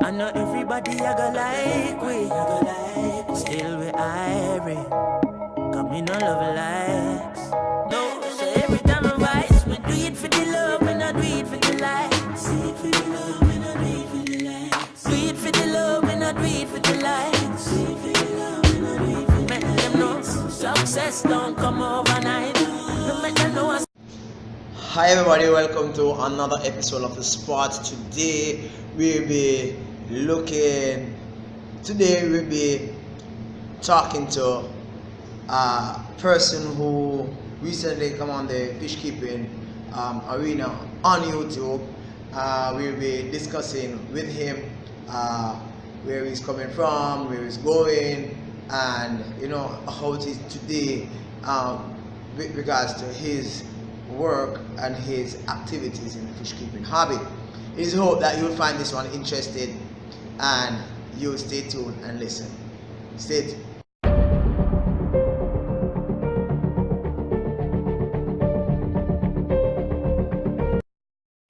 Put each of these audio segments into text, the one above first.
I know everybody I go like we, still we irie. Cause me no love likes. No, so every time I rise, we do it for the love, we not do it for the likes. Do it for the love, we not do it for the likes. Do it for the love, we not do it for the likes. Do it for the love, we not do it for the likes. Make them know success don't come overnight. No make them know. Hi everybody, welcome to another episode of the Spot. Today we'll be talking to a person who recently come on the fish keeping arena on YouTube. We'll be discussing with him where he's coming from, where he's going, and how it is today with regards to his work and his activities in the fish keeping hobby. It is hope that you'll find this one interesting and you'll stay tuned and listen. Stay tuned.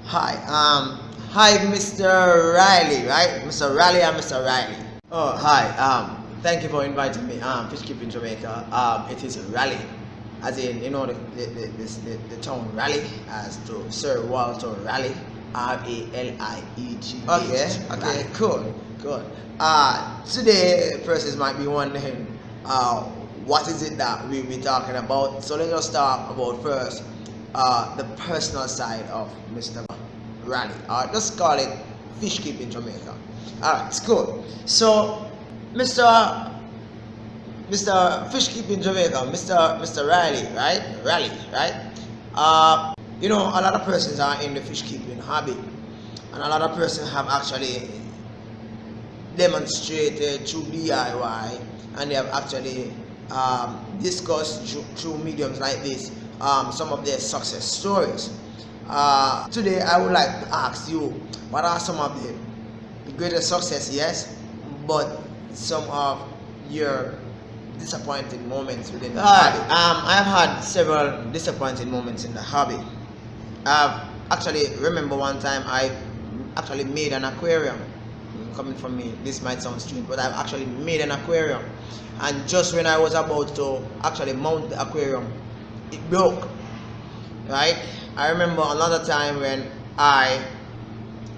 Hi, Mr. Riley, right? Mr. Riley and Mr. Riley. Oh, hi. Thank you for inviting me. Fish keeping Jamaica. It is Raleigh, as in the town Raleigh, as to Sir Walter Raleigh, R-A-L-I-E-G. Okay, cool. Today, persons might be wondering, what is it that we'll be talking about? So let's just talk about first the personal side of Mr. Raleigh. Let's call it fish keeping Jamaica. Alright, it's cool. So, Mr. Fish keeping Jamaica, Mr. Riley, right? A lot of persons are in the fish keeping hobby, and a lot of persons have actually demonstrated through DIY, and they have actually discussed through mediums like this some of their success stories. Today I would like to ask you, what are some of the greatest success, yes, but some of your disappointing moments within the hobby? I have had several disappointing moments in the hobby. I've actually remember one time I actually made an aquarium. Coming from me, this might sound strange, but I've actually made an aquarium, and just when I was about to actually mount the aquarium, it broke. Right? I remember another time when I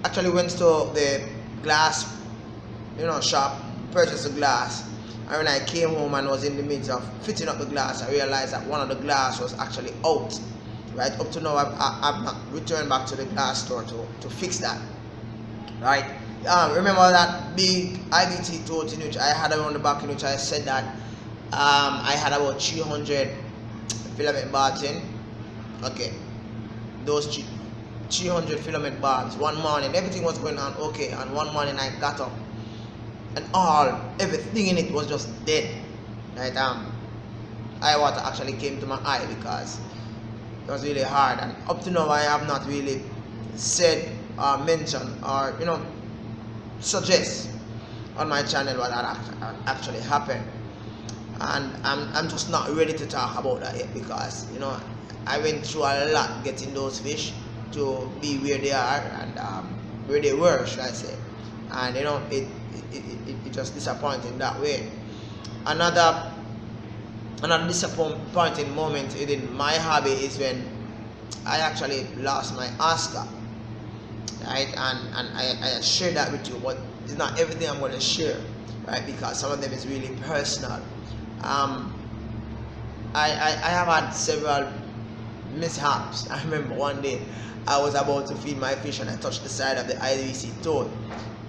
actually went to the glass shop, purchased the glass, and when I came home and was in the midst of fitting up the glass, I realized that one of the glass was actually out. Right? Up to now, I've not returned back to the glass store to fix that. Right? Remember that big IBT tote in which I had around the back, in which I said that I had about 300 filament barbs in. Okay, those 300 filament barbs. One morning, everything was going on okay, and one morning I got up, and everything in it was just dead. Right? Eye water actually came to my eye because it was really hard, and up to now I have not really said or mentioned or suggest on my channel what that actually happened, and I'm just not ready to talk about that yet, because I went through a lot getting those fish to be where they are and where they were, should I say, and it just disappointing that way. Another disappointing moment in my hobby is when I actually lost my Oscar. Right? And I share that with you, but it's not everything I'm going to share, right? Because some of them is really personal. I have had several mishaps. I remember one day I was about to feed my fish and I touched the side of the IBC toad,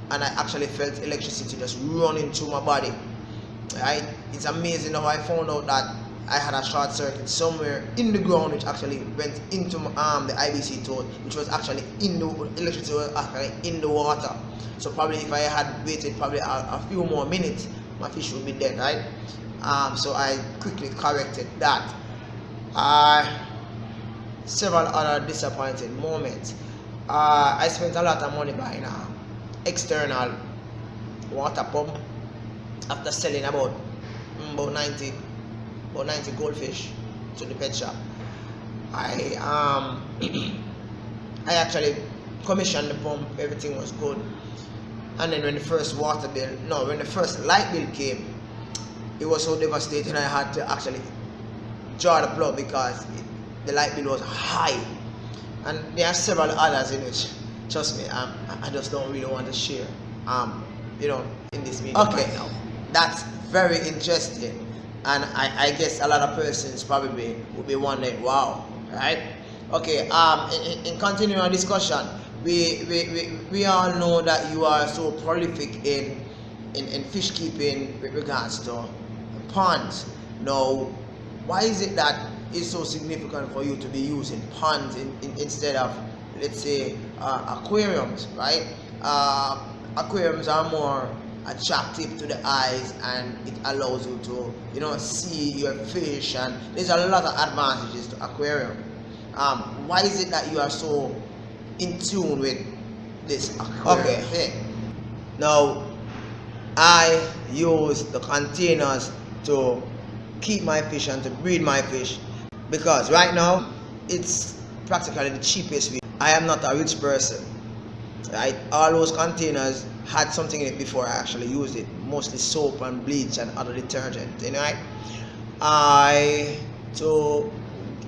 and I actually felt electricity just running through my body. Right? It's amazing how I found out that I had a short circuit somewhere in the ground, which actually went into the IBC toad, which was actually in the electricity was actually in the water. So probably if I had waited probably a few more minutes, my fish would be dead, right? So I quickly corrected that. Several other disappointing moments. I spent a lot of money buying an external water pump after selling about 90 goldfish to the pet shop. I actually commissioned the pump, everything was good, And then when the first when the first light bill came, it was so devastating. I had to actually draw the plug because the light bill was high. And there are several others in which, trust me, I just don't really want to share, in this meeting right now. That's very interesting. And I guess a lot of persons probably would be wondering, wow, right? Okay, in continuing our discussion, we all know that you are so prolific in fish keeping with regards to ponds. Now, why is it that it's so significant for you to be using ponds instead of, let's say, aquariums, right? Aquariums are more attractive to the eyes, and it allows you to see your fish, and there's a lot of advantages to aquarium. Why is it that you are so in tune with this aquarium thing? Now, I use the containers to keep my fish and to breed my fish, because right now it's practically the cheapest way. I am not a rich person, right? All those containers had something in it before I actually used it, mostly soap and bleach and other detergent, right? To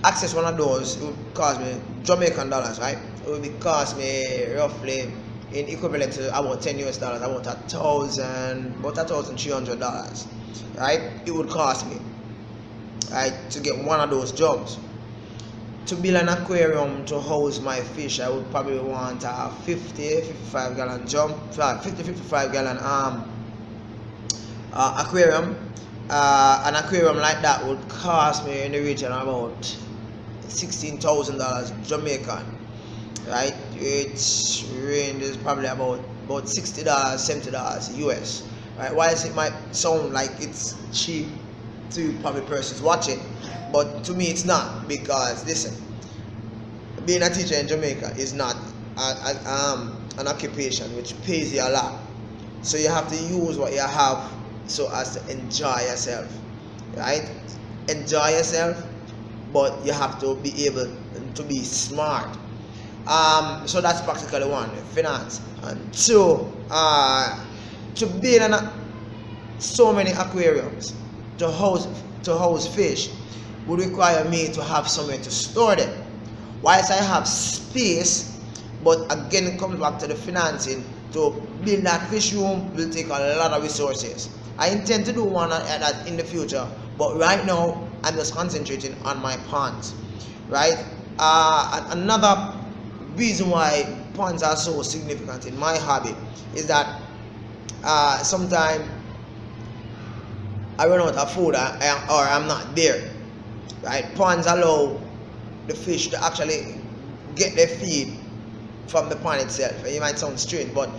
access one of those, it would cost me Jamaican dollars, right? It would cost me roughly, in equivalent to about $10 US, about $1,300, right? It would cost me, right, to get one of those jugs. To build an aquarium to house my fish, I would probably want a 55 gallon aquarium. An aquarium like that would cost me in the region of about $16,000 Jamaican, right? Which ranges probably about $60, $70 US, right? Whilst it might sound like it's cheap to probably persons watching, but to me it's not, because listen, being a teacher in Jamaica is not an occupation which pays you a lot, so you have to use what you have so as to enjoy yourself, right? Enjoy yourself, but you have to be able to be smart. So that's practically one, finance. And two, to build so many aquariums to house fish would require me to have somewhere to store them. Whilst I have space, but again it comes back to the financing. To build that fish room will take a lot of resources. I intend to do one like that in the future, but right now I'm just concentrating on my ponds, right? Another reason why ponds are so significant in my hobby is that sometimes I run out of food or I'm not there, right? Ponds allow the fish to actually get their feed from the pond itself. It might sound strange, but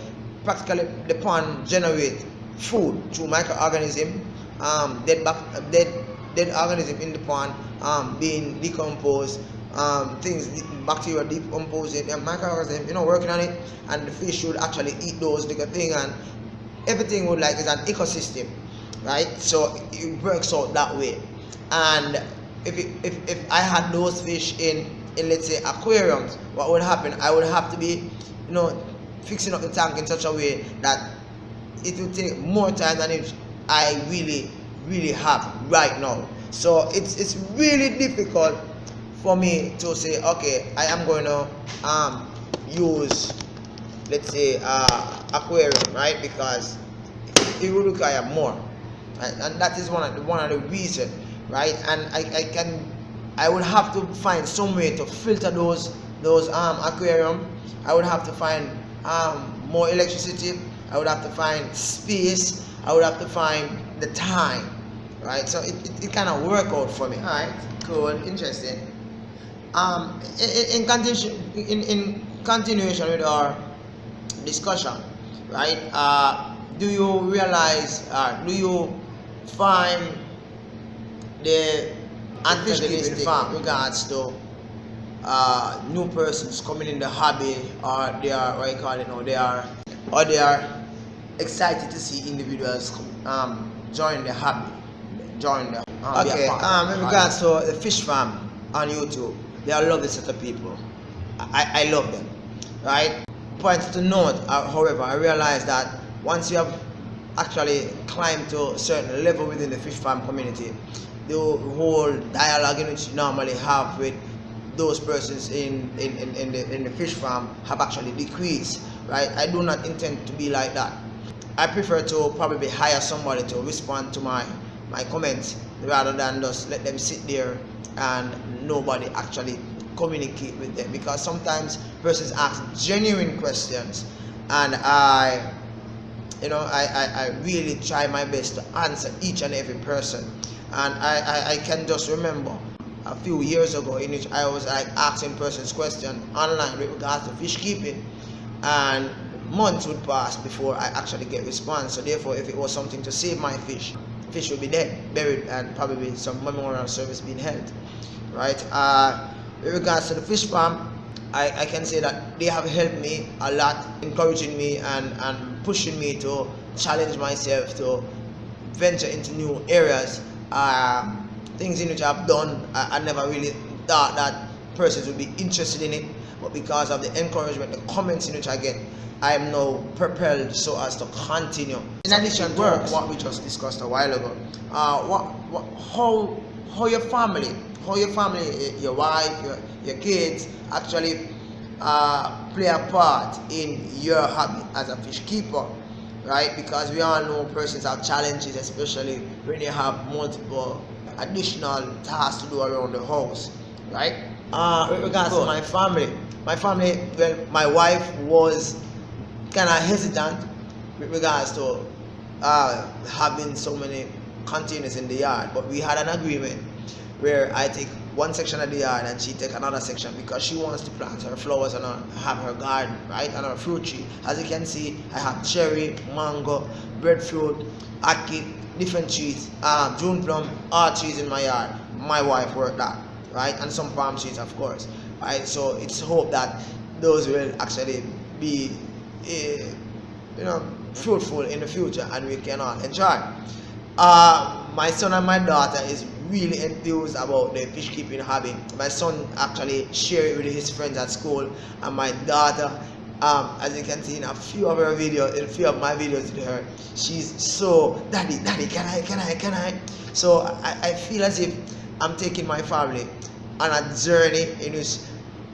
practically the pond generates food through microorganisms, dead organism in the pond being decomposed, bacteria decomposing, and microorganisms working on it, and the fish should actually eat those little things, and everything would is an ecosystem, right? So it works out that way. And if I had those fish in let's say aquariums, what would happen? I would have to be fixing up the tank in such a way that it will take more time than if I really have right now. So it's really difficult for me to say, okay, I am going to use, let's say, aquarium, right? Because it will require more, right? And that is one of the reasons, right? And I would have to find some way to filter those aquarium. I would have to find more electricity. I would have to find space. I would have to find the time, right? So it kind of work out for me. All right, cool, interesting. In continuation with our discussion, right? Do you realize? Do you find the antagonistic in regards to new persons coming in the hobby, or they are they are excited to see individuals join the hobby, in regards to the fish farm on YouTube, they are lovely set of people. I love them, right? Point to note, however, I realize that once you have actually climbed to a certain level within the fish farm community, the whole dialogue in which you normally have with those persons in the fish farm have actually decreased, right? I do not intend to be like that. I prefer to probably hire somebody to respond to my comments rather than just let them sit there and nobody actually communicate with them, because sometimes persons ask genuine questions and I really try my best to answer each and every person. And I can just remember a few years ago in which I was like asking persons questions online with regards to fish keeping, and months would pass before I actually get response. So therefore, if it was something to save my fish would be dead, buried, and probably some memorial service being held, right? With regards to the fish farm, I can say that they have helped me a lot, encouraging me and pushing me to challenge myself to venture into new areas. Things in which I've done, I never really thought that persons would be interested in it, but because of the encouragement, the comments in which I get, I am now propelled so as to continue. In addition to what we just discussed a while ago, how your family, your wife, your kids actually play a part in your hobby as a fish keeper, right? Because we all know persons have challenges, especially when you have multiple additional tasks to do around the house, right? With regards to my family, well, my wife was kind of hesitant with regards to having so many containers in the yard, but we had an agreement where I take one section of the yard and she take another section, because she wants to plant her flowers and have her garden, right, and her fruit tree. As you can see, I have cherry, mango, breadfruit, ackee, different trees, June plum, all trees in my yard. My wife worked that, right, and some palm trees, of course, right. So it's hope that those will actually be fruitful in the future and we can all enjoy. My son and my daughter is really enthused about the fish keeping hobby. My son actually shared it with his friends at school, and my daughter, as you can see in a few of my videos with her, she's so, daddy, can I? So I feel as if I'm taking my family on a journey in which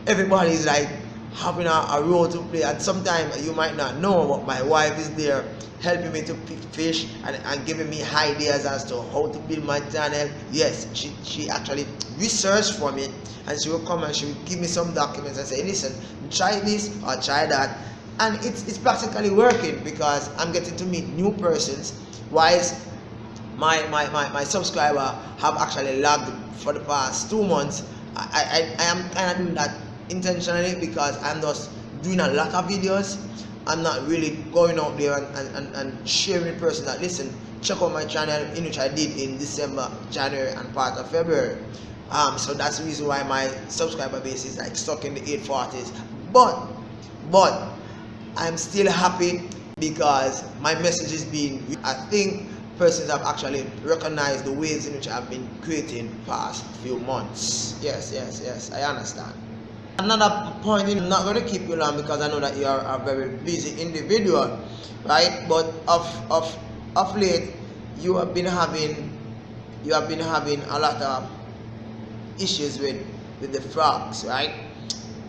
everybody is like having a role to play, and sometimes you might not know, but my wife is there helping me to pick fish and giving me ideas as to how to build my channel. Yes, she actually researched for me, and she will come and she will give me some documents and say, listen, try this or try that, and it's practically working, because I'm getting to meet new persons, whilst my subscriber have actually lagged for the past 2 months. I am kind of doing that intentionally, because I'm just doing a lot of videos. I'm not really going out there and sharing with persons that, listen, check out my channel, in which I did in December, January, and part of February. So that's the reason why my subscriber base is like stuck in the 840s. But I'm still happy because my message is being, I think persons have actually recognized the ways in which I've been creating past few months. Yes, I understand. Another point, I'm not going to keep you long because I know that you are a very busy individual, right? But of late, you have been having a lot of issues with the frogs, right?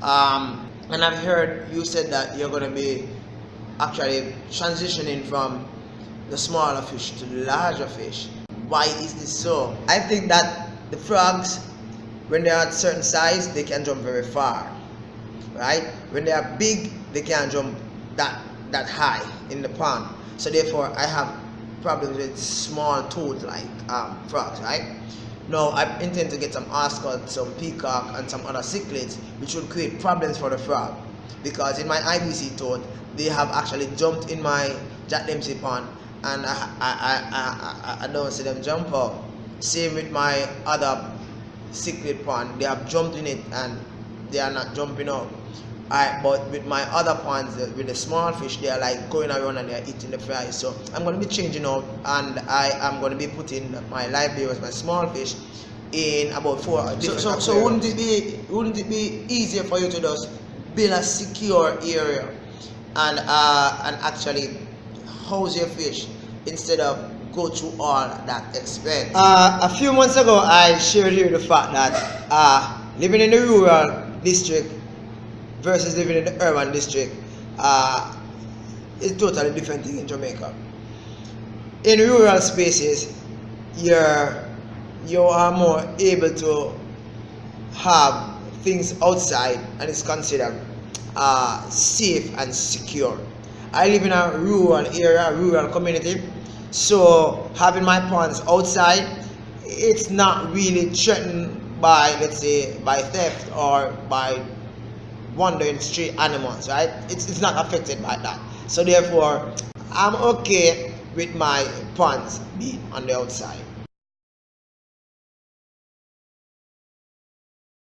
And I've heard you said that you're going to be actually transitioning from the smaller fish to the larger fish. Why is this so? I think that the frogs, when they are at a certain size, they can jump very far, right? When they are big, they can't jump that high in the pond. So therefore, I have problems with small toads like frogs, right? Now, I intend to get some oscott, some peacock, and some other cichlids, which would create problems for the frog, because in my IBC toad, they have actually jumped in my Jack Dempsey pond, and I don't see them jump out. Same with my other cichlid pond, they have jumped in it and they are not jumping out. Alright, but with my other ponds, with the small fish, they are like going around and they are eating the fries. So I'm going to be changing out, and I am going to be putting my live bears, my small fish, in about 4 different. So wouldn't it be easier for you to just build a secure area and actually house your fish instead of go through all that expense. A few months ago, I shared here the fact that living in the rural district versus living in the urban district is totally different thing in Jamaica. In rural spaces, you are more able to have things outside, and it's considered safe and secure. I live in a rural area, a rural community, so having my ponds outside, it's not really threatened by, let's say, by theft or by wandering stray animals, right? It's not affected by that. So therefore, I'm okay with my ponds being on the outside.